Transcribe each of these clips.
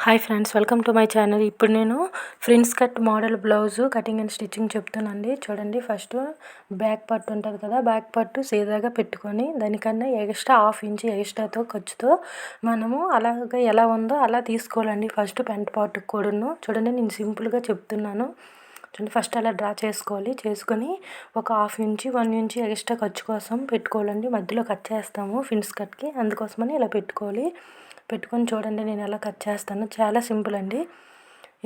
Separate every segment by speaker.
Speaker 1: Hi friends, welcome to my channel. ఇప్పుడు నేను prince cut model blouse cutting and stitching చెప్తానండి. చూడండి, first back part ఉంటుంది కదా, బ్యాక్ పార్ట్ సీదాగా పెట్టుకొని దానికన్నా ఎక్స్ట్రా 1/2 ఇంచ్ ఎక్స్ట్రాతో ఖర్చుతో మనము అలాగ ఎలా ఉందో అలా తీసుకోవాలండి. ఫస్ట్ ఫ్రంట్ పార్ట్కి కూడాను చూడండి, నేను సింపుల్గా చెప్తున్నాను. చూడండి, ఫస్ట్ అలా డ్రా చేసుకోవాలి. చేసుకొని ఒక 1/2 ఇంచ్ 1 ఇంచ్ ఎక్స్ట్రా ఖర్చు కోసం పెట్టుకోవాలండి. మధ్యలో కట్ చేస్తాము ఫ్రిన్స్ కట్కి, అందుకోసమని ఇలా పెట్టుకోవాలి. పెట్టుకొని చూడండి నేను ఎలా కట్ చేస్తాను. చాలా సింపుల్ అండి.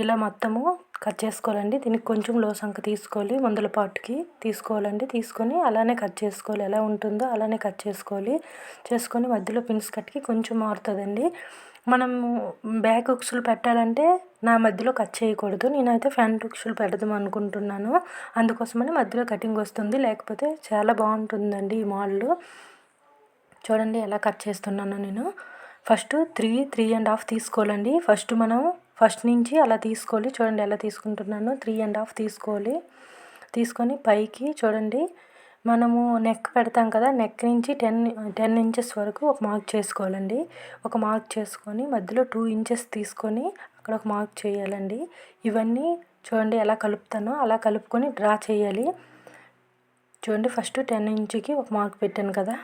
Speaker 1: ఇలా మొత్తము కట్ చేసుకోవాలండి. దీనికి కొంచెం లోసంక తీసుకోవాలి, ముందల పార్ట్కి తీసుకోవాలండి. తీసుకొని అలానే కట్ చేసుకోవాలి. ఎలా ఉంటుందో అలానే కట్ చేసుకోవాలి. చేసుకొని మధ్యలో పిన్స్ కట్కి కొంచెం మారుతుందండి. మనము బ్యాక్ హుక్స్లు పెట్టాలంటే నా మధ్యలో కట్ చేయకూడదు. నేనైతే ఫ్రంట్ హుక్స్లు పెడదాం అనుకుంటున్నాను. అందుకోసమని మధ్యలో కటింగ్ వస్తుంది, లేకపోతే చాలా బాగుంటుందండి ఈ మోడల్. చూడండి ఎలా కట్ చేస్తున్నాను నేను. ఫస్ట్ 3.5 తీసుకోవాలండి. ఫస్ట్ నుంచి అలా తీసుకోవాలి. చూడండి ఎలా తీసుకుంటున్నాను. 3.5 తీసుకోవాలి. తీసుకొని పైకి చూడండి, మనము నెక్ పెడతాం కదా, నెక్ నుంచి 10 ఇంచెస్ వరకు ఒక మార్క్ చేసుకోవాలండి. ఒక మార్క్ చేసుకొని మధ్యలో 2 ఇంచెస్ తీసుకొని అక్కడ ఒక మార్క్ చేయాలండి. ఇవన్నీ చూడండి ఎలా కలుపుతానో అలా కలుపుకొని డ్రా చేయాలి. చూడండి, ఫస్ట్ 10 ఇంచుకి ఒక మార్క్ పెట్టాను కదా,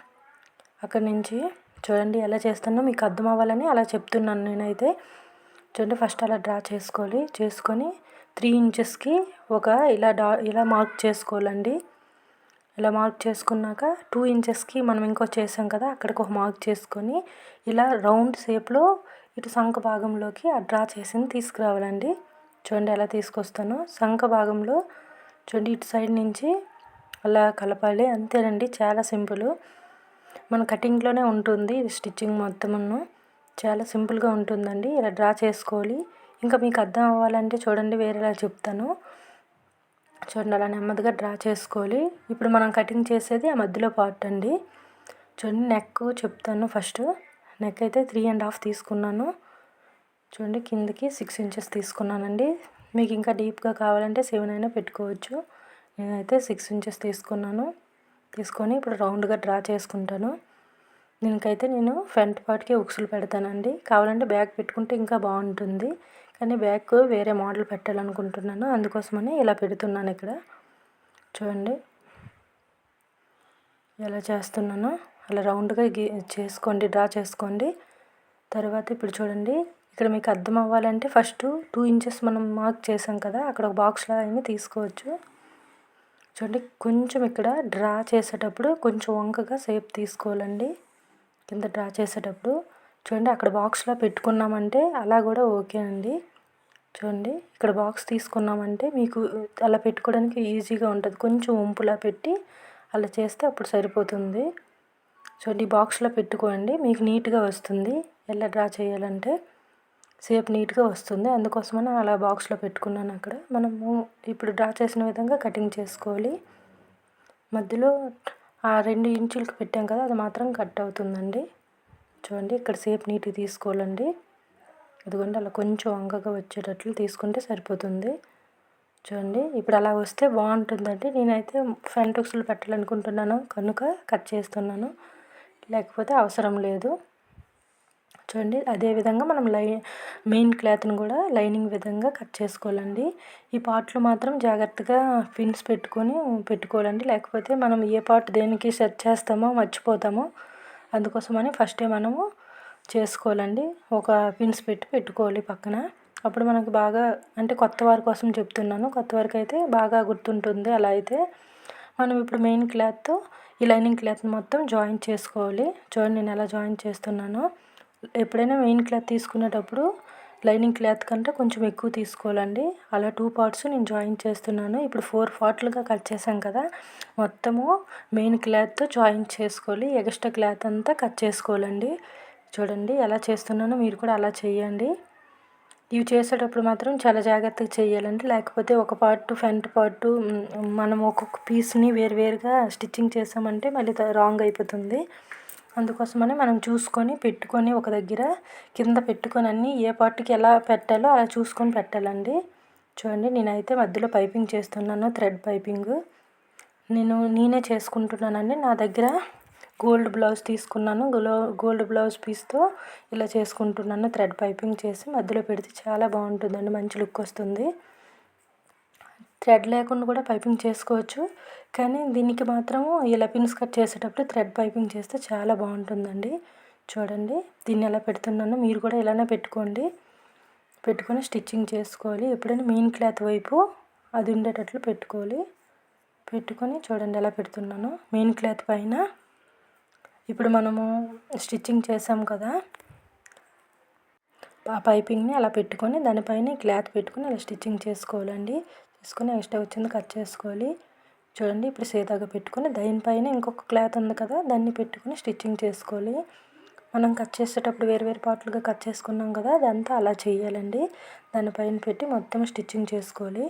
Speaker 1: అక్కడి నుంచి చూడండి ఎలా చేస్తానో మీకు అర్థం అవ్వాలని అలా చెప్తున్నాను నేనైతే. చూడండి, ఫస్ట్ అలా డ్రా చేసుకోవాలి. చేసుకొని 3 ఇంచెస్కి ఇలా మార్క్ చేసుకోవాలండి. ఇలా మార్క్ చేసుకున్నాక 2 ఇంచెస్కి మనం ఇంకో చేసాం కదా, అక్కడికి ఒక మార్క్ చేసుకొని ఇలా రౌండ్ షేప్లో ఇటు సంఖ భాగంలోకి ఆ డ్రా చేసింది తీసుకురావాలండి. చూడండి ఎలా తీసుకొస్తానో. సంఖ భాగంలో చూడండి ఇటు సైడ్ నుంచి అలా కలపాలి. అంతేనండి, చాలా సింపుల్. మన కటింగ్లోనే ఉంటుంది ఇది, స్టిచ్చింగ్ మొత్తమును చాలా సింపుల్గా ఉంటుందండి. ఇలా డ్రా చేసుకోవాలి. ఇంకా మీకు అర్థం అవ్వాలంటే చూడండి వేరేలా చెప్తాను. చూడండి అలా నెమ్మదిగా డ్రా చేసుకోవాలి. ఇప్పుడు మనం కటింగ్ చేసేది ఆ మధ్యలో పార్ట్ అండి. చూడండి, నెక్ చెప్తాను. ఫస్ట్ నెక్ అయితే 3.5 తీసుకున్నాను. చూడండి, కిందకి 6 ఇంచెస్ తీసుకున్నానండి. మీకు ఇంకా డీప్గా కావాలంటే 7 అయినా పెట్టుకోవచ్చు. నేనైతే 6 ఇంచెస్ తీసుకున్నాను. తీసుకొని ఇప్పుడు రౌండ్గా డ్రా చేసుకుంటాను. దీనికైతే నేను ఫ్రంట్ పార్ట్కి ఉక్సులు పెడతానండి. కావాలంటే బ్యాక్ పెట్టుకుంటే ఇంకా బాగుంటుంది, కానీ బ్యాక్ వేరే మోడల్ పెట్టాలనుకుంటున్నాను, అందుకోసమని ఇలా పెడుతున్నాను ఇక్కడ. చూడండి ఎలా చేస్తున్నానో అలా రౌండ్గా చేసుకోండి, డ్రా చేసుకోండి. తర్వాత ఇప్పుడు చూడండి, ఇక్కడ మీకు అర్థం అవ్వాలంటే ఫస్ట్ 2 ఇంచెస్ మనం మార్క్ చేసాం కదా, అక్కడ ఒక బాక్స్లో అయినా తీసుకోవచ్చు. చూడండి, కొంచెం ఇక్కడ డ్రా చేసేటప్పుడు కొంచెం వంకగా షేప్ తీసుకోవాలండి. కింద డ్రా చేసేటప్పుడు చూడండి, అక్కడ బాక్స్లో పెట్టుకున్నామంటే అలా కూడా ఓకే అండి. చూడండి, ఇక్కడ బాక్స్ తీసుకున్నామంటే మీకు అలా పెట్టుకోవడానికి ఈజీగా ఉంటుంది. కొంచెం వంపులా పెట్టి అలా చేస్తే అప్పుడు సరిపోతుంది. చూడండి, బాక్స్లో పెట్టుకోండి, మీకు నీట్గా వస్తుంది. ఎలా డ్రా చేయాలంటే షేప్ నీట్గా వస్తుంది, అందుకోసమని అలా బాక్స్లో పెట్టుకున్నాను. అక్కడ మనము ఇప్పుడు డ్రా చేసిన విధంగా కటింగ్ చేసుకోవాలి. మధ్యలో ఆ 2 ఇంచులకి పెట్టాం కదా, అది మాత్రం కట్ అవుతుందండి. చూడండి, ఇక్కడ షేప్ నీట్గా తీసుకోవాలండి. అదిగోండి అలా కొంచెం వంకగా వచ్చేటట్లు తీసుకుంటే సరిపోతుంది. చూడండి, ఇప్పుడు అలా వస్తే బాగుంటుందండి. నేనైతే ఫ్రంట్ హుక్స్లు పెట్టాలనుకుంటున్నాను కనుక కట్ చేస్తున్నాను, లేకపోతే అవసరం లేదు. చూడండి, అదేవిధంగా మనం మెయిన్ క్లాత్ని కూడా లైనింగ్ విధంగా కట్ చేసుకోవాలండి. ఈ పార్ట్లు మాత్రం జాగ్రత్తగా పిన్స్ పెట్టుకోవాలండి, లేకపోతే మనం ఏ పార్ట్ దేనికి సెట్ చేస్తామో మర్చిపోతాము. అందుకోసమని ఫస్టే మనము చేసుకోవాలండి. ఒక పిన్స్ పెట్టుకోవాలి పక్కన. అప్పుడు మనకు బాగా, అంటే కొత్త వారి కోసం చెప్తున్నాను, కొత్త వారికి అయితే బాగా గుర్తుంటుంది. అలా అయితే మనం ఇప్పుడు మెయిన్ క్లాత్తో ఈ లైనింగ్ క్లాత్ని మొత్తం జాయింట్ చేసుకోవాలి. చూడండి నేను ఎలా జాయింట్ చేస్తున్నానో. ఎప్పుడైనా మెయిన్ క్లాత్ తీసుకునేటప్పుడు లైనింగ్ క్లాత్ కంటే కొంచెం ఎక్కువ తీసుకోవాలండి. అలా 2 పార్ట్స్ నేను జాయింట్ చేస్తున్నాను. ఇప్పుడు 4 పార్ట్లుగా కట్ చేసాం కదా, మొత్తము మెయిన్ క్లాత్తో జాయింట్ చేసుకోవాలి. ఎక్స్ట్రా క్లాత్ అంతా కట్ చేసుకోవాలండి. చూడండి ఎలా చేస్తున్నానో మీరు కూడా అలా చేయండి. ఇవి చేసేటప్పుడు మాత్రం చాలా జాగ్రత్తగా చేయాలండి, లేకపోతే ఒక పార్ట్ ఫ్రంట్ పార్ట్ మనం ఒక్కొక్క పీస్ని వేరువేరుగా స్టిచ్చింగ్ చేసామంటే మళ్ళీ రాంగ్ అయిపోతుంది. అందుకోసమని మనం చూసుకొని పెట్టుకొని ఒక దగ్గర కింద పెట్టుకొని అన్నీ ఏ పార్ట్కి ఎలా పెట్టాలో అలా చూసుకొని పెట్టాలండి. చూడండి, నేనైతే మధ్యలో పైపింగ్ చేస్తున్నాను, థ్రెడ్ పైపింగ్ నేనే చేసుకుంటున్నానండి. నా దగ్గర గోల్డ్ బ్లౌజ్ తీసుకున్నాను. గోల్డ్ బ్లౌజ్ పీస్తో ఇలా చేసుకుంటున్నాను. థ్రెడ్ పైపింగ్ చేసి మధ్యలో పెడితే చాలా బాగుంటుందండి, మంచి లుక్ వస్తుంది. థ్రెడ్ లేకుండా కూడా పైపింగ్ చేసుకోవచ్చు, కానీ దీనికి మాత్రము ఇలా పిన్స్ కట్ చేసేటప్పుడు థ్రెడ్ పైపింగ్ చేస్తే చాలా బాగుంటుందండి. చూడండి దీన్ని ఎలా పెడుతున్నాను, మీరు కూడా ఇలానే పెట్టుకొని స్టిచ్చింగ్ చేసుకోవాలి. ఎప్పుడైనా మెయిన్ క్లాత్ వైపు అది ఉండేటట్లు పెట్టుకొని చూడండి ఎలా పెడుతున్నాను. మెయిన్ క్లాత్ పైన ఇప్పుడు మనము స్టిచ్చింగ్ చేసాం కదా, ఆ పైపింగ్ని అలా పెట్టుకొని దానిపైన క్లాత్ పెట్టుకొని అలా స్టిచ్చింగ్ చేసుకోవాలండి. చేసుకొని ఎక్స్ట్రా వచ్చింది కట్ చేసుకోవాలి. చూడండి ఇప్పుడు సీదాగా పెట్టుకొని దానిపైన ఇంకొక క్లాత్ ఉంది కదా, దాన్ని పెట్టుకొని స్టిచ్చింగ్ చేసుకోవాలి. మనం కట్ చేసేటప్పుడు వేరు పార్ట్లుగా కట్ చేసుకున్నాం కదా, అదంతా అలా చేయాలండి. దానిపైన పెట్టి మొత్తం స్టిచ్చింగ్ చేసుకొని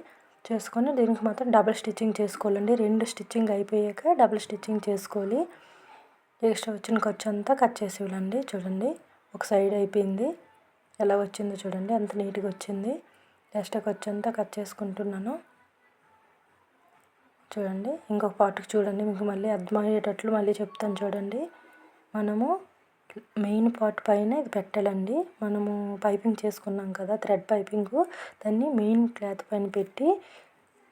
Speaker 1: దీనికి మాత్రం డబుల్ స్టిచ్చింగ్ చేసుకోవాలండి. 2 స్టిచ్చింగ్ అయిపోయాక డబుల్ స్టిచ్చింగ్ చేసుకోవాలి. ఎక్స్ట్రా వచ్చిన ఖర్చు అంతా కట్ చేసేయాలండి. చూడండి ఒక సైడ్ అయిపోయింది, ఎలా వచ్చిందో చూడండి, ఎంత నీట్గా వచ్చింది. ఎక్స్ట్రా ఖర్చు అంతా కట్ చేసుకుంటున్నాను. చూడండి ఇంకొక పార్ట్కి చూడండి, మీకు మళ్ళీ అర్థమయ్యేటట్లు మళ్ళీ చెప్తాను చూడండి. మనము మెయిన్ పార్ట్ పైన ఇది పెట్టాలండి. మనము పైపింగ్ చేసుకున్నాం కదా థ్రెడ్ పైపింగు, దాన్ని మెయిన్ క్లాత్ పైన పెట్టి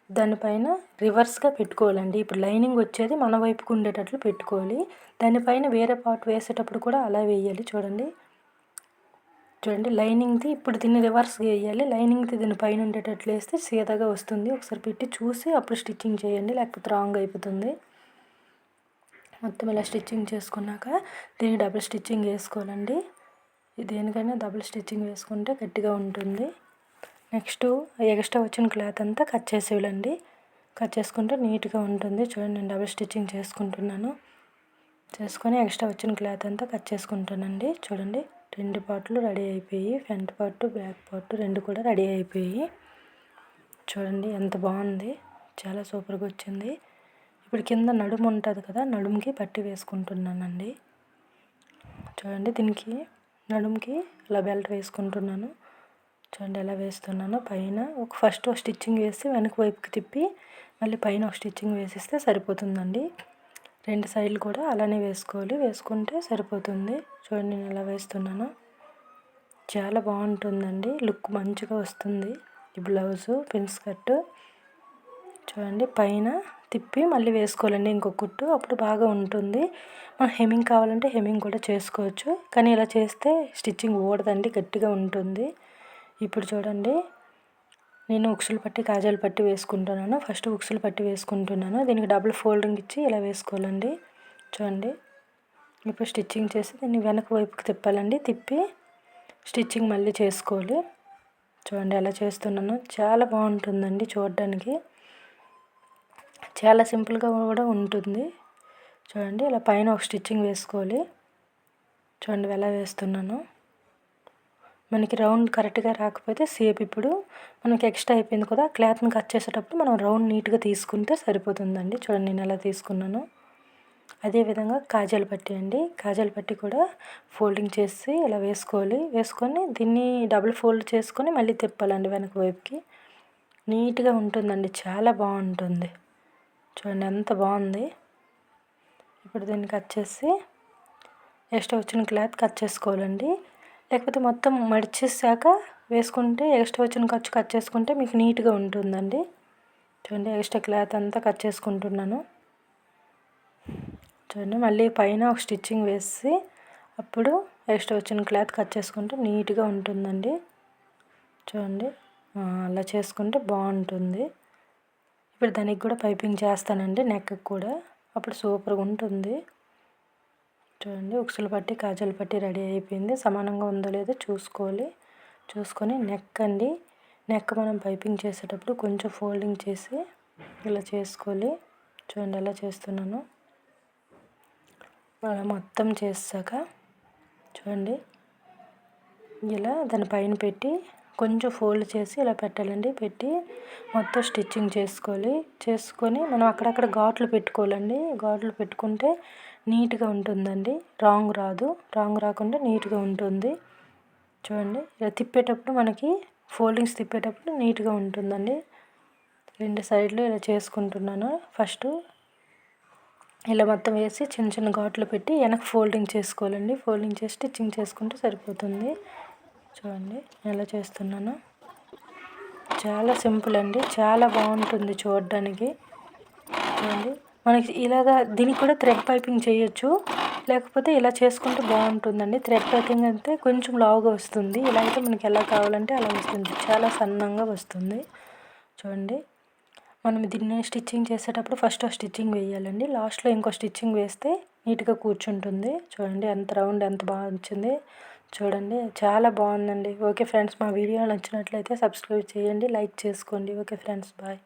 Speaker 1: దానిపైన రివర్స్గా పెట్టుకోవాలండి. ఇప్పుడు లైనింగ్ వచ్చేది మన వైపుకు ఉండేటట్లు పెట్టుకోవాలి. దానిపైన వేరే పార్ట్ వేసేటప్పుడు కూడా అలా వేయాలి. చూడండి లైనింగ్ది ఇప్పుడు దీన్ని రివర్స్గా వేయాలి. లైనింగ్ది దీని పైన ఉండేటట్లు వేస్తే సీదాగా వస్తుంది. ఒకసారి పెట్టి చూసి అప్పుడు స్టిచ్చింగ్ చేయండి, లేకపోతే రాంగ్ అయిపోతుంది. మొత్తం ఇలా స్టిచ్చింగ్ చేసుకున్నాక దీనికి డబుల్ స్టిచ్చింగ్ వేసుకోవాలండి. దేనికైనా డబుల్ స్టిచ్చింగ్ వేసుకుంటే గట్టిగా ఉంటుంది. నెక్స్ట్ ఎక్స్ట్రా వచ్చిన క్లాత్ అంతా కట్ చేసేయాలండి. కట్ చేసుకుంటే నీట్గా ఉంటుంది. చూడండి నేను డబుల్ స్టిచ్చింగ్ చేసుకొని ఎక్స్ట్రా వచ్చిన క్లాత్ అంతా కట్ చేసుకుంటానండి. చూడండి 2 పార్ట్లు రెడీ అయిపోయి, ఫ్రంట్ పార్ట్ బ్యాక్ పార్ట్ 2 కూడా రెడీ అయిపోయి. చూడండి ఎంత బాగుంది, చాలా సూపర్గా వచ్చింది. ఇప్పుడు కింద నడుము ఉంటుంది కదా, నడుముకి పట్టి వేసుకుంటున్నానండి. చూడండి దీనికి నడుముకి ఇలా బెల్ట్ వేసుకుంటున్నాను. చూడండి ఎలా వేస్తున్నాను. పైన ఫస్ట్ ఒక స్టిచ్చింగ్ వేసి వెనక వైపుకి తిప్పి మళ్ళీ పైన ఒక స్టిచ్చింగ్ వేసిస్తే సరిపోతుందండి. 2 సైడ్లు కూడా అలానే వేసుకుంటే సరిపోతుంది. చూడండి నేను ఎలా వేస్తున్నాను, చాలా బాగుంటుందండి, లుక్ మంచిగా వస్తుంది ఈ బ్లౌజు పిన్స్ కట్. చూడండి పైన తిప్పి మళ్ళీ వేసుకోవాలండి ఇంకొక కుట్టు, అప్పుడు బాగా ఉంటుంది. మనం హెమ్మింగ్ కావాలంటే హెమ్మింగ్ కూడా చేసుకోవచ్చు, కానీ ఇలా చేస్తే స్టిచ్చింగ్ ఊడదండి, గట్టిగా ఉంటుంది. ఇప్పుడు చూడండి నేను ఉక్సులు పట్టి కాజాలు పట్టి వేసుకుంటున్నాను. ఫస్ట్ ఉక్సులు పట్టి వేసుకుంటున్నాను. దీనికి డబుల్ ఫోల్డింగ్ ఇచ్చి ఇలా వేసుకోవాలండి. చూడండి ఇప్పుడు స్టిచ్చింగ్ చేసి దీన్ని వెనక వైపుకి తిప్పాలండి. తిప్పి స్టిచ్చింగ్ మళ్ళీ చేసుకోవాలి. చూడండి ఎలా చేస్తున్నాను, చాలా బాగుంటుందండి చూడడానికి, చాలా సింపుల్గా కూడా ఉంటుంది. చూడండి ఇలా పైన ఒక స్టిచ్చింగ్ వేసుకోవాలి. చూడండి ఎలా వేస్తున్నాను. మనకి రౌండ్ కరెక్ట్గా రాకపోతే సేపు ఇప్పుడు మనకి ఎక్స్ట్రా అయిపోయింది కదా, క్లాత్ని కట్ చేసేటప్పుడు మనం రౌండ్ నీట్గా తీసుకుంటే సరిపోతుందండి. చూడండి నేను ఎలా తీసుకున్నాను. అదేవిధంగా కాజాలు పట్టి అండి, కాజాలు పట్టి కూడా ఫోల్డింగ్ చేసి ఇలా వేసుకొని దీన్ని డబుల్ ఫోల్డ్ చేసుకొని మళ్ళీ తిప్పాలండి వెనక వైపుకి. నీట్గా ఉంటుందండి, చాలా బాగుంటుంది. చూడండి ఎంత బాగుంది. ఇప్పుడు దీన్ని కట్ చేసి ఎక్స్ట్రా వచ్చిన క్లాత్ కట్ చేసుకోవాలండి. లేకపోతే మొత్తం మడిచేసాక వేసుకుంటే ఎక్స్ట్రా వచ్చిన ఖర్చు కట్ చేసుకుంటే మీకు నీట్గా ఉంటుందండి. చూడండి ఎక్స్ట్రా క్లాత్ అంతా కట్ చేసుకుంటున్నాను. చూడండి మళ్ళీ పైన ఒక స్టిచ్చింగ్ వేసి అప్పుడు ఎక్స్ట్రా వచ్చిన క్లాత్ కట్ చేసుకుంటే నీట్గా ఉంటుందండి. చూడండి అలా చేసుకుంటే బాగుంటుంది. ఇప్పుడు దానికి కూడా పైపింగ్ చేస్తానండి, నెక్కి కూడా, అప్పుడు సూపర్గా ఉంటుంది. చూడండి ఉక్సులు పట్టి కాజాలు పట్టి రెడీ అయిపోయింది. సమానంగా ఉందో లేదో చూసుకొని నెక్ మనం పైపింగ్ చేసేటప్పుడు కొంచెం ఫోల్డింగ్ చేసి ఇలా చేసుకోవాలి. చూడండి ఎలా చేస్తున్నాను. అలా మొత్తం చేసాక చూడండి ఇలా దానిపైన పెట్టి కొంచెం ఫోల్డ్ చేసి ఇలా పెట్టాలండి. పెట్టి మొత్తం స్టిచ్చింగ్ చేసుకొని మనం అక్కడక్కడ ఘాట్లు పెట్టుకోవాలండి. ఘాట్లు పెట్టుకుంటే నీట్గా ఉంటుందండి, రాంగ్ రాకుండా నీట్గా ఉంటుంది. చూడండి ఇలా తిప్పేటప్పుడు మనకి ఫోల్డింగ్స్ తిప్పేటప్పుడు నీట్గా ఉంటుందండి. 2 సైడ్లు ఇలా చేసుకుంటున్నాను. ఫస్ట్ ఇలా మొత్తం వేసి చిన్న చిన్న ఘాట్లు పెట్టి వెనక ఫోల్డింగ్ చేసుకోవాలండి. ఫోల్డింగ్ చేసి స్టిచ్చింగ్ చేసుకుంటే సరిపోతుంది. చూడండి ఎలా చేస్తున్నాను. చాలా సింపుల్ అండి, చాలా బాగుంటుంది చూడడానికి. చూడండి మనకి ఇలాగా దీనికి కూడా థ్రెడ్ పైపింగ్ చేయొచ్చు, లేకపోతే ఇలా చేసుకుంటే బాగుంటుందండి. థ్రెడ్ పైపింగ్ అయితే కొంచెం లావుగా వస్తుంది, ఇలా అయితే మనకి ఎలా కావాలంటే అలా వస్తుంది, చాలా సన్నంగా వస్తుంది. చూడండి మనం దీన్ని స్టిచ్చింగ్ చేసేటప్పుడు ఫస్ట్ స్టిచ్చింగ్ వేయాలండి, లాస్ట్లో ఇంకో స్టిచ్చింగ్ వేస్తే నీట్గా కూర్చుంటుంది. చూడండి ఎంత రౌండ్ ఎంత బాగా వచ్చింది. చూడండి చాలా బాగుందండి. ఓకే ఫ్రెండ్స్, మా వీడియో నచ్చినట్లయితే సబ్స్క్రైబ్ చేయండి, లైక్ చేసుకోండి. Okay friends, bye.